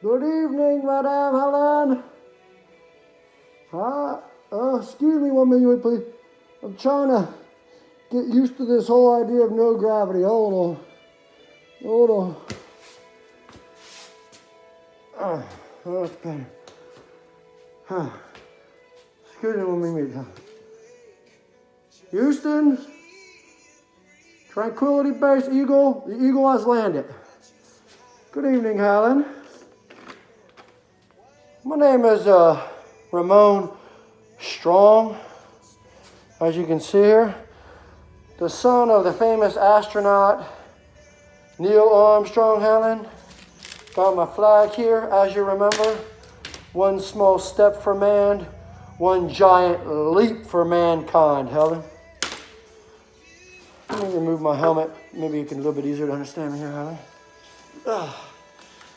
Good evening, Madame Helen. Excuse me 1 minute, please. I'm trying to get used to this whole idea of no gravity. Hold on. That's better. Excuse me 1 minute. Houston, Tranquility Base Eagle. The Eagle has landed. Good evening, Helen. My name is Ramon Strong, as you can see here, the son of the famous astronaut Neil Armstrong, Helen. Got my flag here, as you remember. One small step for man, one giant leap for mankind, Helen. Let me remove my helmet. Maybe it can be a little bit easier to understand me here, Helen.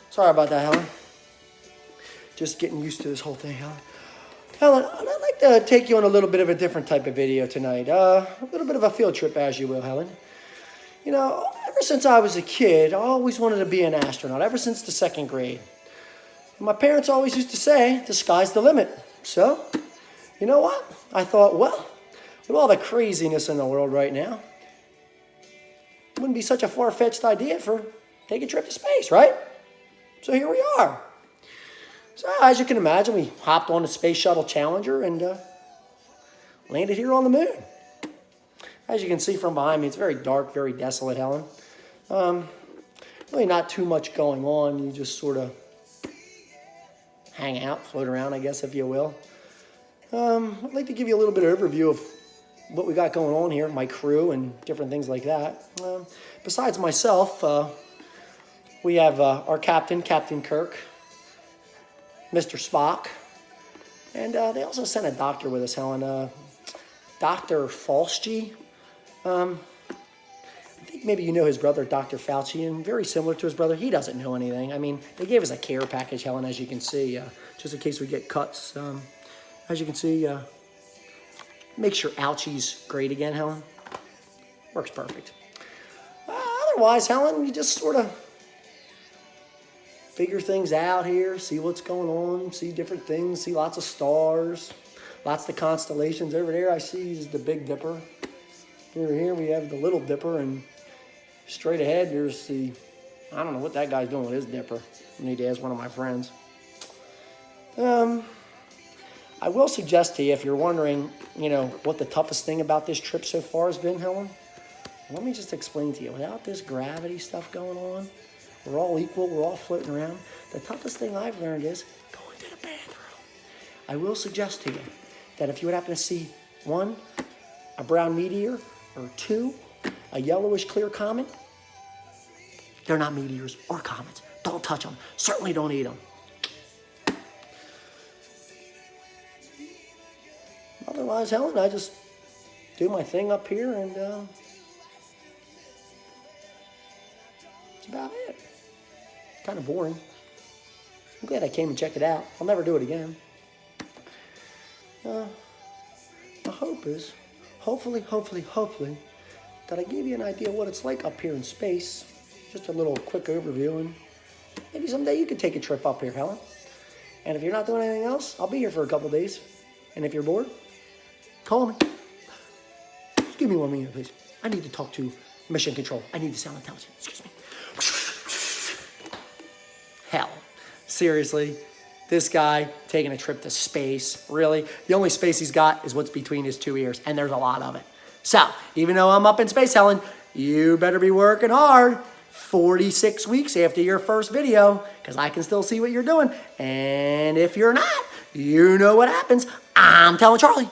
Sorry about that, Helen. Just getting used to this whole thing, Helen. Helen, I'd like to take you on a little bit of a different type of video tonight. A little bit of a field trip, as you will, Helen. You know, ever since I was a kid, I always wanted to be an astronaut, ever since the 2nd grade. My parents always used to say, the sky's the limit. So, you know what? I thought, well, with all the craziness in the world right now, it wouldn't be such a far-fetched idea for take a trip to space, right? So here we are. So as you can imagine, we hopped on the Space Shuttle Challenger and landed here on the moon. As you can see from behind me, it's very dark, very desolate, Helen. Really not too much going on. You just sort of hang out, float around, I guess, if you will. I'd like to give you a little bit of overview of what we got going on here, my crew and different things like that. Besides myself, we have our captain, Captain Kirk, Mr. Spock, and they also sent a doctor with us, Helen, Dr. Fauci. I think maybe you know his brother, Dr. Fauci, and very similar to his brother. He doesn't know anything. I mean, they gave us a care package, Helen, as you can see, just in case we get cuts. As you can see, makes your ouchies great again, Helen. Works perfect. Otherwise, Helen, you just sort of figure things out here, see what's going on, see different things, see lots of stars, lots of constellations. Over there I see is the Big Dipper. Over here we have the Little Dipper, and straight ahead there's the, I don't know what that guy's doing with his dipper. I need to ask one of my friends. I will suggest to you, if you're wondering, you know, what the toughest thing about this trip so far has been, Helen, let me just explain to you. Without this gravity stuff going on, we're all equal, we're all floating around. The toughest thing I've learned is going to the bathroom. I will suggest to you that if you would happen to see 1, a brown meteor, or 2, a yellowish clear comet, they're not meteors or comets. Don't touch them. Certainly don't eat them. Otherwise, Helen, I just do my thing up here, and that's about it. Kind of boring. I'm glad I came and checked it out. I'll never do it again. My hope is, hopefully, that I gave you an idea of what it's like up here in space. Just a little quick overview, and maybe someday you could take a trip up here, Helen. And if you're not doing anything else, I'll be here for a couple days. And if you're bored, call me. Just give me 1 minute, please. I need to talk to Mission Control. I need to sound intelligent. Excuse me. Hell, seriously, this guy taking a trip to space, really? The only space he's got is what's between his 2 ears, and there's a lot of it. So, even though I'm up in space, Helen, you better be working hard 46 weeks after your first video, because I can still see what you're doing. And if you're not, you know what happens. I'm telling Charlie.